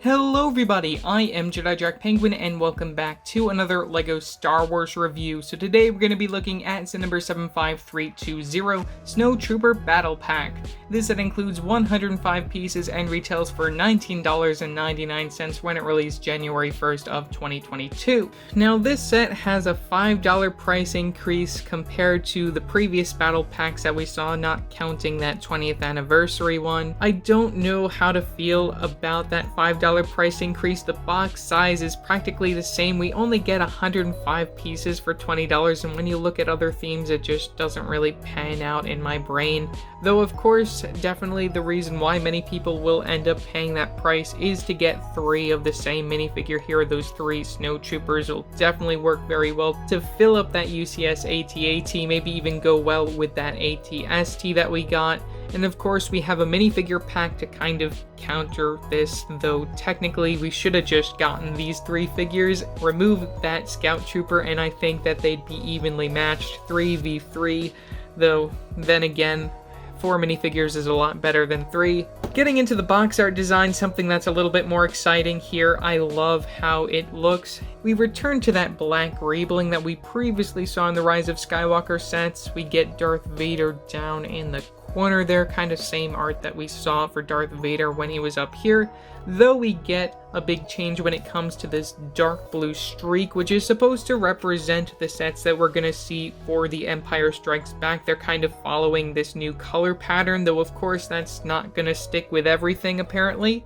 Hello everybody, I am Jedi Jack Penguin and welcome back to another LEGO Star Wars review. So today we're going to be looking at set number 75320, Snowtrooper Battle Pack. This set includes 105 pieces and retails for $19.99 when it released January 1st of 2022. Now this set has a $5 price increase compared to the previous battle packs that we saw, not counting that 20th anniversary one. I don't know how to feel about that $5 price increase. The box size is practically the same. We only get 105 pieces for $20, and when you look at other themes, it just doesn't really pan out in my brain. Though of course, definitely the reason why many people will end up paying that price is to get 3 of the same minifigure here. Those 3 Snowtroopers will definitely work very well to fill up that UCS AT-AT, maybe even go well with that AT-ST that we got. And of course we have a minifigure pack to kind of counter this, though technically we should have just gotten these 3 figures, remove that Scout Trooper, and I think that they'd be evenly matched 3v3, though then again 4 minifigures is a lot better than 3. Getting into the box art design, something that's a little bit more exciting here. I love how it looks. We return to that black rebling that we previously saw in the Rise of Skywalker sets. We get Darth Vader down in the corner there, kind of same art that we saw for Darth Vader when he was up here, though we get a big change when it comes to this dark blue streak, which is supposed to represent the sets that we're going to see for the Empire Strikes Back. They're kind of following this new color pattern, though of course that's not going to stick with everything apparently.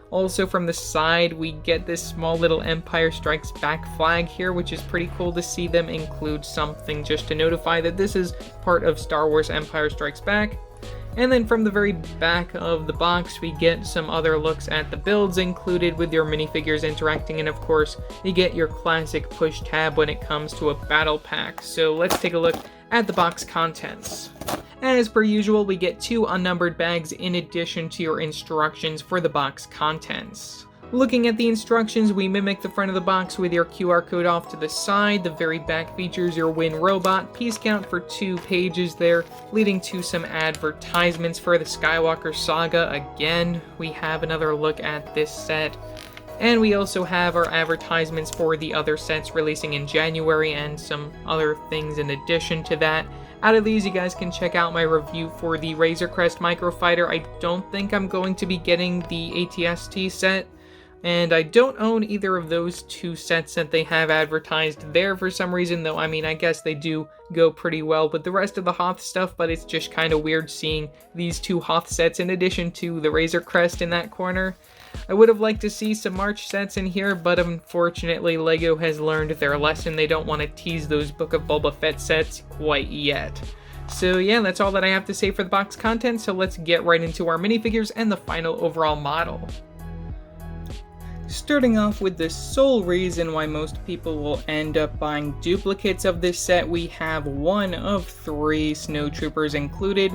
Also from the side, we get this small little Empire Strikes Back flag here, which is pretty cool to see them include something just to notify that this is part of Star Wars Empire Strikes Back. And then from the very back of the box, we get some other looks at the builds included with your minifigures interacting, and of course, you get your classic push tab when it comes to a battle pack. So let's take a look at the box contents. As per usual, we get 2 unnumbered bags in addition to your instructions for the box contents. Looking at the instructions, we mimic the front of the box with your QR code off to the side. The very back features your Win Robot, piece count for 2 pages there, leading to some advertisements for the Skywalker Saga. Again, we have another look at this set. And we also have our advertisements for the other sets releasing in January and some other things in addition to that. Out of these, you guys can check out my review for the Razor Crest Microfighter. I don't think I'm going to be getting the AT-ST set, and I don't own either of those 2 sets that they have advertised there for some reason, though I mean, I guess they do go pretty well with the rest of the Hoth stuff, but it's just kind of weird seeing these 2 Hoth sets in addition to the Razor Crest in that corner. I would have liked to see some March sets in here, but unfortunately LEGO has learned their lesson. They don't want to tease those Book of Boba Fett sets quite yet. So yeah, that's all that I have to say for the box content, so let's get right into our minifigures and the final overall model. Starting off with the sole reason why most people will end up buying duplicates of this set, we have 1 of 3 Snowtroopers included.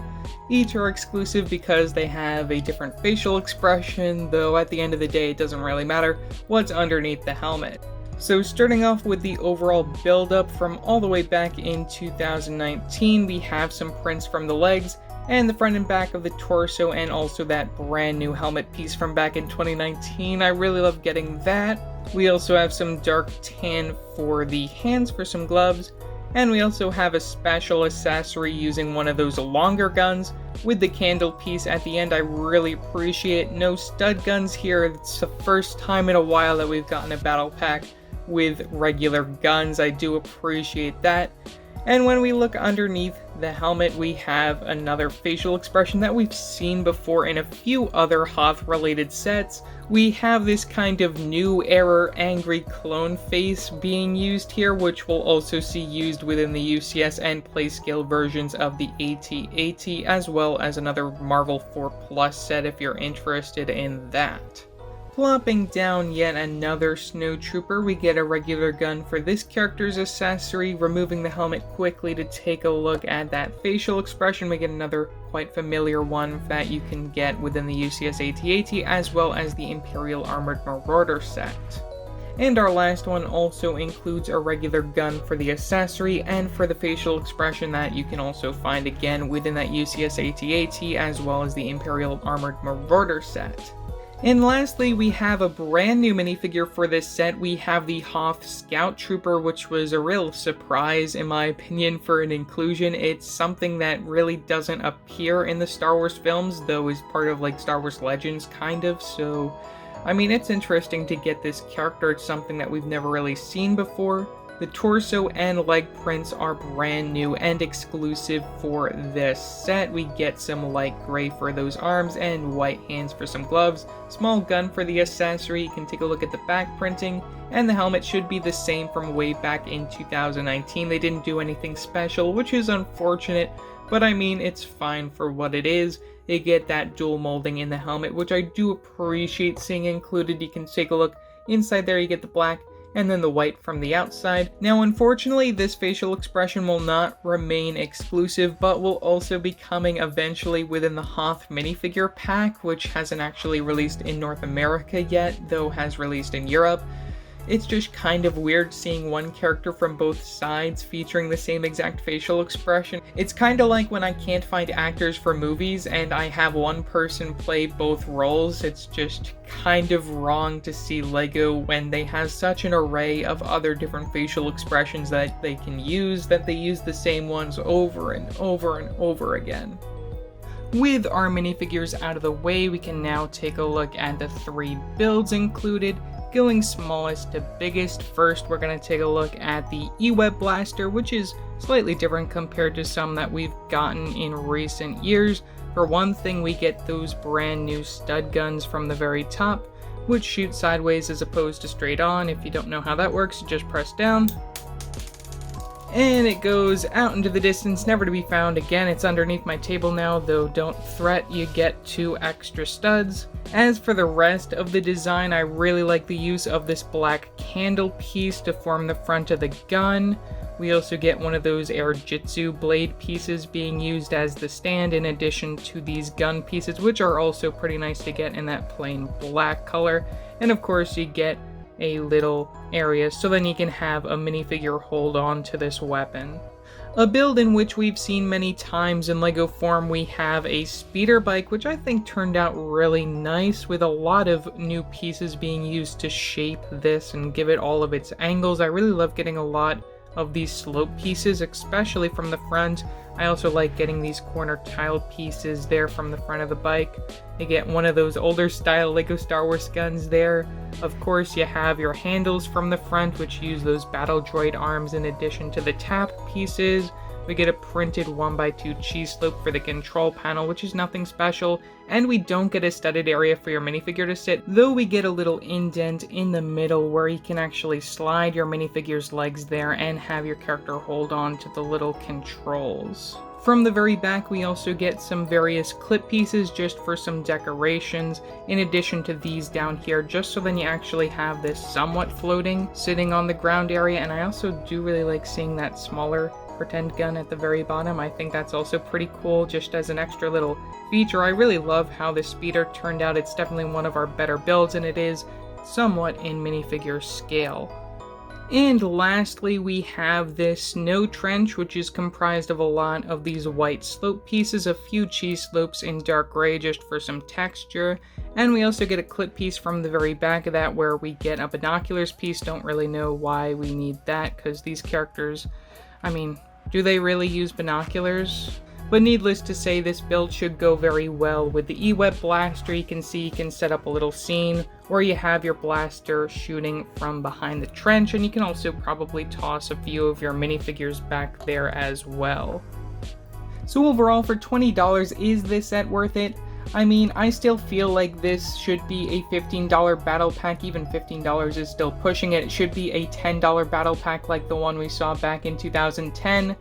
Each are exclusive because they have a different facial expression, though at the end of the day it doesn't really matter what's underneath the helmet. So starting off with the overall build-up from all the way back in 2019, we have some prints from the legs, and the front and back of the torso, and also that brand new helmet piece from back in 2019. I really love getting that. We also have some dark tan for the hands for some gloves, and we also have a special accessory using one of those longer guns with the candle piece at the end. I really appreciate no stud guns here. It's the first time in a while that we've gotten a battle pack with regular guns. I do appreciate that. And when we look underneath the helmet, we have another facial expression that we've seen before in a few other Hoth-related sets. We have this kind of new era angry clone face being used here, which we'll also see used within the UCS and Playscale versions of the AT-AT, as well as another Marvel 4 Plus set if you're interested in that. Plopping down yet another Snowtrooper, we get a regular gun for this character's accessory. Removing the helmet quickly to take a look at that facial expression, we get another quite familiar one that you can get within the UCS AT-AT, as well as the Imperial Armored Marauder set. And our last one also includes a regular gun for the accessory and for the facial expression that you can also find again within that UCS AT-AT, as well as the Imperial Armored Marauder set. And lastly, we have a brand new minifigure for this set. We have the Hoth Scout Trooper, which was a real surprise in my opinion for an inclusion. It's something that really doesn't appear in the Star Wars films, though is part of like Star Wars Legends kind of, so I mean it's interesting to get this character. It's something that we've never really seen before. The torso and leg prints are brand new and exclusive for this set. We get some light gray for those arms and white hands for some gloves. Small gun for the accessory. You can take a look at the back printing, and the helmet should be the same from way back in 2019. They didn't do anything special, which is unfortunate, but I mean it's fine for what it is. You get that dual molding in the helmet, which I do appreciate seeing included. You can take a look inside there. You get the black and then the white from the outside. Now unfortunately this facial expression will not remain exclusive, but will also be coming eventually within the Hoth minifigure pack, which hasn't actually released in North America yet, though has released in Europe. It's just kind of weird seeing one character from both sides featuring the same exact facial expression. It's kind of like when I can't find actors for movies and I have one person play both roles. It's just kind of wrong to see LEGO when they have such an array of other different facial expressions that they can use, that they use the same ones over and over and over again. With our minifigures out of the way, we can now take a look at the 3 builds included. Going smallest to biggest, first we're going to take a look at the E-Web Blaster, which is slightly different compared to some that we've gotten in recent years. For one thing, we get those brand new stud guns from the very top, which shoot sideways as opposed to straight on. If you don't know how that works, you just press down, and it goes out into the distance, never to be found again. It's underneath my table now, though don't fret, you get 2 extra studs. As for the rest of the design, I really like the use of this black candle piece to form the front of the gun. We also get one of those Airjitsu blade pieces being used as the stand, in addition to these gun pieces, which are also pretty nice to get in that plain black color. And of course you get a little area so then you can have a minifigure hold on to this weapon. A build in which we've seen many times in LEGO form, we have a speeder bike, which I think turned out really nice, with a lot of new pieces being used to shape this and give it all of its angles. I really love getting a lot of these slope pieces, especially from the front. I also like getting these corner tile pieces there from the front of the bike. You get one of those older style LEGO Star Wars guns there. Of course, you have your handles from the front, which use those battle droid arms in addition to the tap pieces. We get a printed 1x2 cheese slope for the control panel, which is nothing special, and we don't get a studded area for your minifigure to sit, though we get a little indent in the middle where you can actually slide your minifigure's legs there and have your character hold on to the little controls. From the very back, we also get some various clip pieces just for some decorations, in addition to these down here, just so then you actually have this somewhat floating, sitting on the ground area. And I also do really like seeing that smaller pretend gun at the very bottom. I think that's also pretty cool, just as an extra little feature. I really love how the speeder turned out. It's definitely one of our better builds, and it is somewhat in minifigure scale. And lastly, we have this snow trench, which is comprised of a lot of these white slope pieces, a few cheese slopes in dark gray just for some texture, and we also get a clip piece from the very back of that where we get a binoculars piece. Don't really know why we need that, because these characters, I mean, do they really use binoculars? But needless to say, this build should go very well with the E-Web Blaster. You can see you can set up a little scene where you have your blaster shooting from behind the trench, and you can also probably toss a few of your minifigures back there as well. So overall, for $20, is this set worth it? I mean, I still feel like this should be a $15 battle pack. Even $15 is still pushing it. It should be a $10 battle pack like the one we saw back in 2010.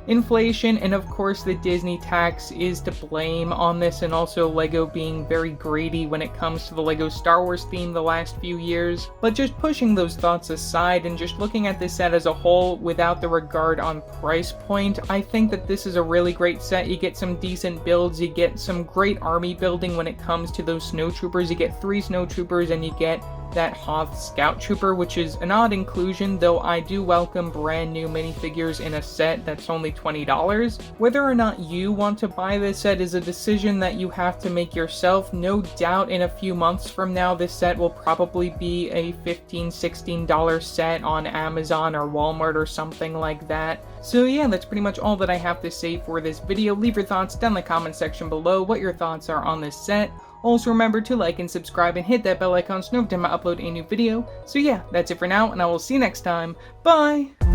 Inflation and of course the Disney tax is to blame on this, and also LEGO being very greedy when it comes to the LEGO Star Wars theme the last few years. But just pushing those thoughts aside and just looking at this set as a whole without the regard on price point, I think that this is a really great set. You get some decent builds, you get some great army building when it comes to those snowtroopers. You get 3 snowtroopers and you get that Hoth Scout Trooper, which is an odd inclusion, though I do welcome brand new minifigures in a set that's only $20. Whether or not you want to buy this set is a decision that you have to make yourself. No doubt in a few months from now this set will probably be a $15, $16 set on Amazon or Walmart or something like that. So yeah, that's pretty much all that I have to say for this video. Leave your thoughts down in the comment section below, what your thoughts are on this set. Also remember to like and subscribe and hit that bell icon so every time I upload a new video. So yeah, that's it for now, and I will see you next time. Bye!